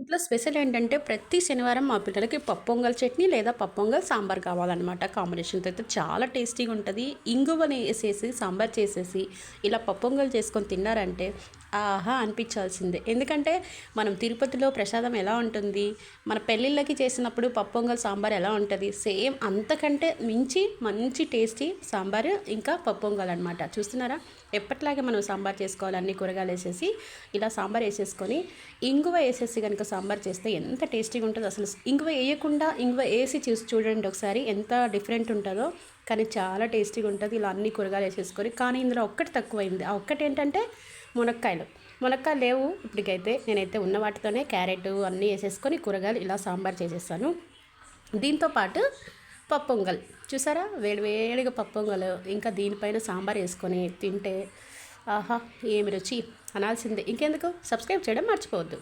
ఇంట్లో స్పెషల్ ఏంటంటే ప్రతి శనివారం మా పిల్లలకి పప్పొంగల్ చట్నీ లేదా పప్పొంగల్ సాంబార్ కావాలన్నమాట. కాంబినేషన్తో అయితే చాలా టేస్టీగా ఉంటుంది. ఇంగువని వేసేసి సాంబార్ చేసేసి ఇలా పప్పొంగల్ చేసుకొని తిన్నారంటే ఆహా అనిపించాల్సిందే. ఎందుకంటే మనం తిరుపతిలో ప్రసాదం ఎలా ఉంటుంది, మన పెళ్ళిళ్ళకి చేసినప్పుడు పప్పొంగల్ సాంబార్ ఎలా ఉంటుంది, సేమ్ అంతకంటే మించి మంచి టేస్టీ సాంబార్ ఇంకా పప్పొంగల్ అనమాట. చూస్తున్నారా, ఎప్పట్లాగే మనం సాంబార్ చేసుకోవాలి. అన్ని కూరగాయలు వేసేసి ఇలా సాంబార్ వేసేసుకొని ఇంగువ వేసేసి కనుక సాంబార్ చేస్తే ఎంత టేస్టీగా ఉంటుందో. అసలు ఇంగువ వేయకుండా ఇంగువ వేసి చూసి చూడండి ఒకసారి ఎంత డిఫరెంట్ ఉంటుందో. కానీ చాలా టేస్టీగా ఉంటుంది ఇలా అన్ని కూరగాయలు వేసేసుకొని. కానీ ఇందులో ఒక్కటి తక్కువైంది. ఆ ఒక్కటి ఏంటంటే మునక్కాయలు. మునక్కాయలు లేవు ఇప్పటికైతే. నేనైతే ఉన్న వాటితోనే క్యారెట్ అన్నీ వేసేసుకొని కూరగాయలు ఇలా సాంబార్ చేసేస్తాను. దీంతోపాటు పప్పొంగల్ చూసారా, వేడివేడిగా పప్పొంగల్ ఇంకా దీనిపైన సాంబార్ వేసుకొని తింటే ఆహా ఏమి రుచి అనాల్సిందే. ఇంకెందుకు, సబ్స్క్రైబ్ చేయడం మర్చిపోవద్దు.